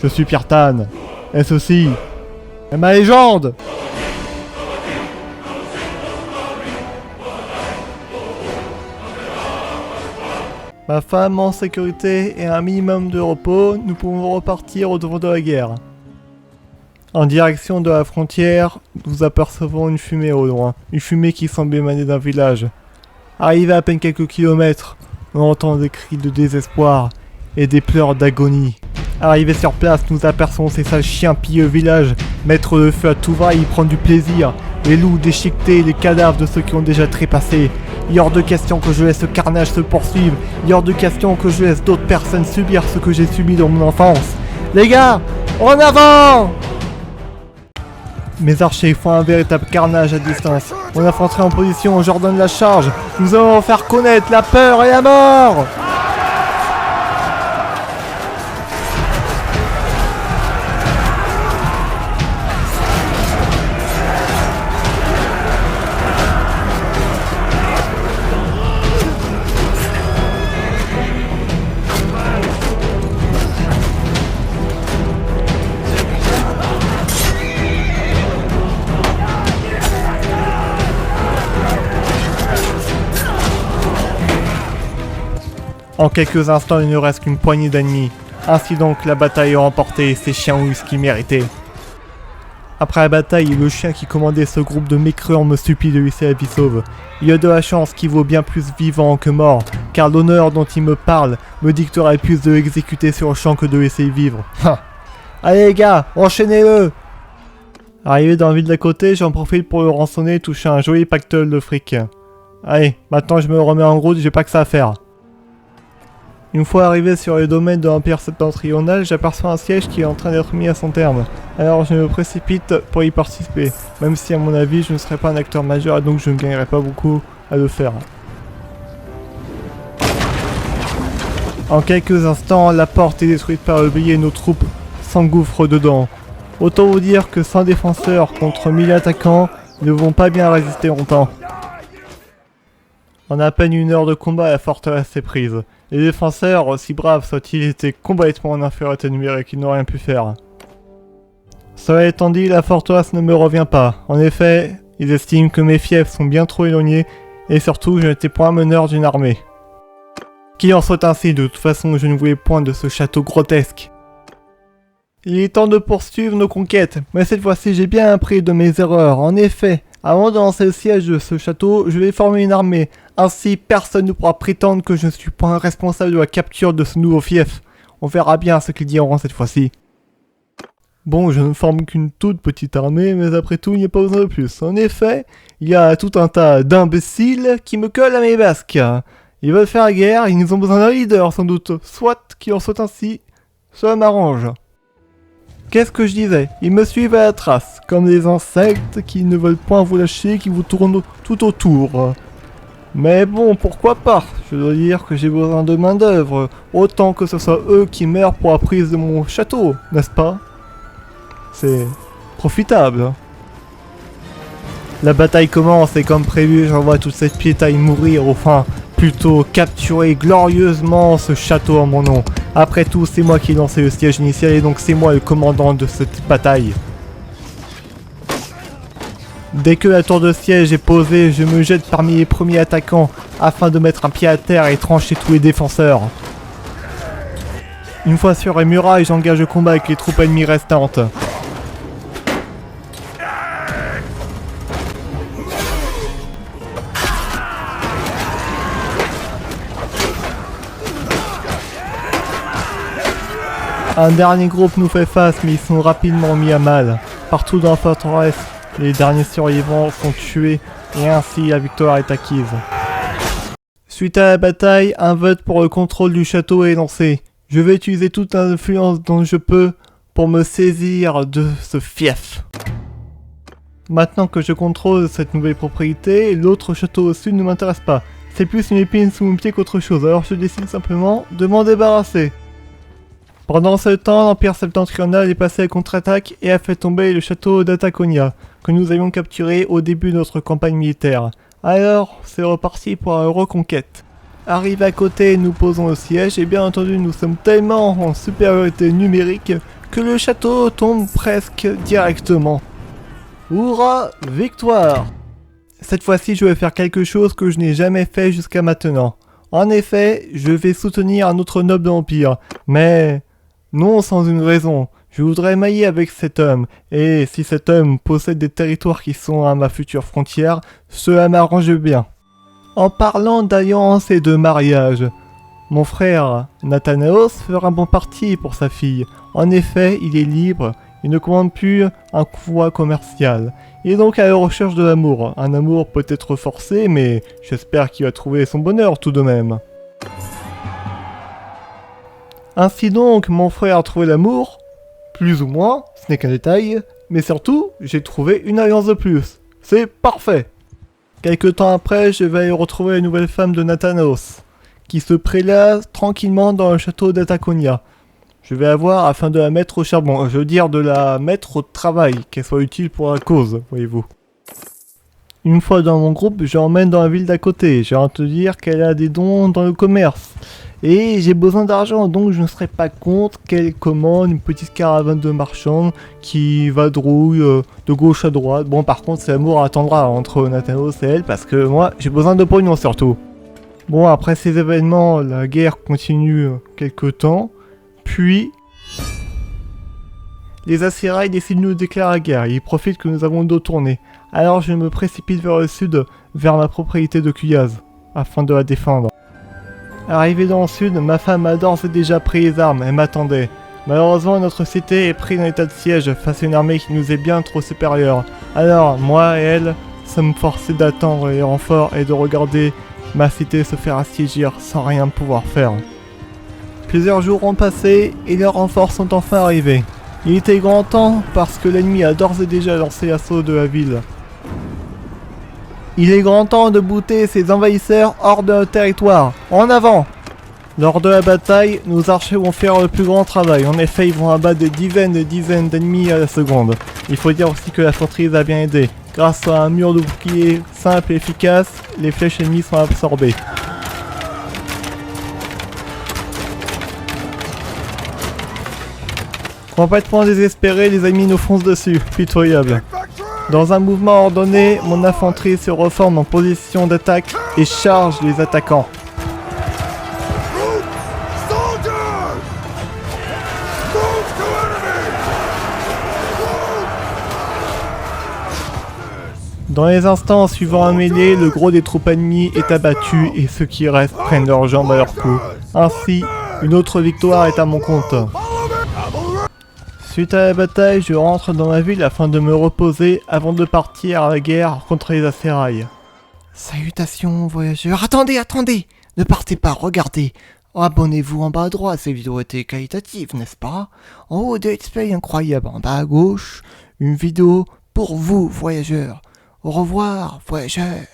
Je suis Piertan. Et ceci est ma légende. Ma femme en sécurité et un minimum de repos, nous pouvons repartir au devant de la guerre. En direction de la frontière, nous apercevons une fumée au loin. Une fumée qui semble émaner d'un village. Arrivé à peine quelques kilomètres, on entend des cris de désespoir et des pleurs d'agonie. Arrivé sur place, nous apercevons ces sales chiens piller le village, mettre le feu à tout va et y prendre du plaisir. Les loups déchiqueter les cadavres de ceux qui ont déjà trépassé. Il est hors de question que je laisse ce carnage se poursuivre. Il est hors de question que je laisse d'autres personnes subir ce que j'ai subi dans mon enfance. Les gars, en avant! Mes archers font un véritable carnage à distance. On a entré en position, j'ordonne la charge. Nous allons faire connaître la peur et la mort! En quelques instants, il ne reste qu'une poignée d'ennemis. Ainsi donc, la bataille est remportée et ces chiens ont eu ce qu'ils méritaient. Après la bataille, le chien qui commandait ce groupe de mécréants me supplie de laisser la vie sauve. Il y a de la chance qui vaut bien plus vivant que mort, car l'honneur dont il me parle me dicterait plus de l'exécuter sur le champ que de laisser vivre. Allez les gars, enchaînez-le! Arrivé dans la ville d'à côté, j'en profite pour le rançonner et toucher un joli pactole de fric. Allez, maintenant je me remets en route, j'ai pas que ça à faire. Une fois arrivé sur les domaines de l'Empire septentrional, j'aperçois un siège qui est en train d'être mis à son terme. Alors je me précipite pour y participer, même si à mon avis je ne serai pas un acteur majeur et donc je ne gagnerai pas beaucoup à le faire. En quelques instants, la porte est détruite par le bouclier et nos troupes s'engouffrent dedans. Autant vous dire que sans défenseurs contre 1000 attaquants, ils ne vont pas bien résister longtemps. En à peine une heure de combat, la forteresse est prise. Les défenseurs, aussi braves soient-ils, étaient complètement en infériorité numérique, ils n'ont rien pu faire. Cela étant dit, la forteresse ne me revient pas. En effet, ils estiment que mes fiefs sont bien trop éloignés, et surtout, je n'étais point meneur d'une armée. Qu'il en soit ainsi, de toute façon, je ne voulais point de ce château grotesque. Il est temps de poursuivre nos conquêtes, mais cette fois-ci j'ai bien appris de mes erreurs. En effet, avant de lancer le siège de ce château, je vais former une armée. Ainsi, personne ne pourra prétendre que je ne suis pas responsable de la capture de ce nouveau fief. On verra bien ce qu'ils diront cette fois-ci. Bon, je ne forme qu'une toute petite armée, mais après tout, il n'y a pas besoin de plus. En effet, il y a tout un tas d'imbéciles qui me collent à mes basques. Ils veulent faire la guerre, ils ont besoin d'un leader sans doute. Soit qu'il en soit ainsi, cela m'arrange. Qu'est-ce que je disais? Ils me suivent à la trace, comme des insectes qui ne veulent point vous lâcher, qui vous tournent tout autour. Mais bon, pourquoi pas? Je dois dire que j'ai besoin de main d'œuvre, autant que ce soit eux qui meurent pour la prise de mon château, n'est-ce pas? C'est profitable. La bataille commence et comme prévu, j'envoie toute cette piétaille mourir au fin. Plutôt capturer glorieusement ce château en mon nom. Après tout, c'est moi qui ai lancé le siège initial et donc c'est moi le commandant de cette bataille. Dès que la tour de siège est posée, je me jette parmi les premiers attaquants afin de mettre un pied à terre et trancher tous les défenseurs. Une fois sur les murailles, j'engage le combat avec les troupes ennemies restantes. Un dernier groupe nous fait face, mais ils sont rapidement mis à mal. Partout dans la forteresse, les derniers survivants sont tués et ainsi la victoire est acquise. Suite à la bataille, un vote pour le contrôle du château est lancé. Je vais utiliser toute l'influence dont je peux pour me saisir de ce fief. Maintenant que je contrôle cette nouvelle propriété, l'autre château au sud ne m'intéresse pas. C'est plus une épine sous mon pied qu'autre chose, alors je décide simplement de m'en débarrasser. Pendant ce temps, l'Empire septentrional est passé à contre-attaque et a fait tomber le château d'Ataconia, que nous avions capturé au début de notre campagne militaire. Alors, c'est reparti pour la reconquête. Arrivé à côté, nous posons le siège et bien entendu, nous sommes tellement en supériorité numérique que le château tombe presque directement. Hurrah, victoire! Cette fois-ci, je vais faire quelque chose que je n'ai jamais fait jusqu'à maintenant. En effet, je vais soutenir un autre noble de l'Empire, mais non sans une raison. Je voudrais mailler avec cet homme, et si cet homme possède des territoires qui sont à ma future frontière, cela m'arrange bien. En parlant d'alliance et de mariage, mon frère Nathanaos fera un bon parti pour sa fille. En effet, il est libre, il ne commande plus un convoi commercial. Il est donc à la recherche de l'amour. Un amour peut-être forcé, mais j'espère qu'il va trouver son bonheur tout de même. Ainsi donc, mon frère a trouvé l'amour, plus ou moins, ce n'est qu'un détail, mais surtout, j'ai trouvé une alliance de plus. C'est parfait! Quelque temps après, je vais retrouver la nouvelle femme de Nathanaos, qui se prélasse tranquillement dans le château d'Ataconia. Je vais avoir afin de la mettre au charbon, je veux dire de la mettre au travail, qu'elle soit utile pour la cause, voyez-vous. Une fois dans mon groupe, je l'emmène dans la ville d'à côté, j'ai envie de te dire qu'elle a des dons dans le commerce. Et j'ai besoin d'argent, donc je ne serais pas contre qu'elle commande une petite caravane de marchands qui vadrouille de gauche à droite. Bon, par contre, c'est l'amour attendra entre Nathanaos et elle, parce que moi, j'ai besoin de pognon surtout. Bon, après ces événements, la guerre continue quelque temps, puis les Assyriens décident de nous déclarer la guerre, ils profitent que nous avons le dos tourné. Alors je me précipite vers le sud, vers ma propriété de Cuyaz, afin de la défendre. Arrivé dans le sud, ma femme a d'ores et déjà pris les armes, elle m'attendait. Malheureusement, notre cité est prise en état de siège face à une armée qui nous est bien trop supérieure. Alors, moi et elle sommes forcés d'attendre les renforts et de regarder ma cité se faire assiéger sans rien pouvoir faire. Plusieurs jours ont passé et les renforts sont enfin arrivés. Il était grand temps parce que l'ennemi a d'ores et déjà lancé l'assaut de la ville. Il est grand temps de bouter ces envahisseurs hors de notre territoire. En avant! Lors de la bataille, nos archers vont faire le plus grand travail. En effet, ils vont abattre des dizaines d'ennemis à la seconde. Il faut dire aussi que la forteresse a bien aidé. Grâce à un mur de bouclier simple et efficace, les flèches ennemies sont absorbées. Complètement désespérés, les ennemis nous foncent dessus. Pitoyable. Dans un mouvement ordonné, mon infanterie se reforme en position d'attaque et charge les attaquants. Dans les instants suivant un mêlée, le gros des troupes ennemies est abattu et ceux qui restent prennent leurs jambes à leur cou. Ainsi, une autre victoire est à mon compte. Suite à la bataille, je rentre dans ma ville afin de me reposer avant de partir à la guerre contre les Assyriens. Salutations voyageurs. Attendez! Ne partez pas, regardez! Abonnez-vous en bas à droite, ces vidéos étaient qualitatives, n'est-ce pas? En haut, des let's play incroyables. En bas à gauche, une vidéo pour vous, voyageurs. Au revoir, voyageurs.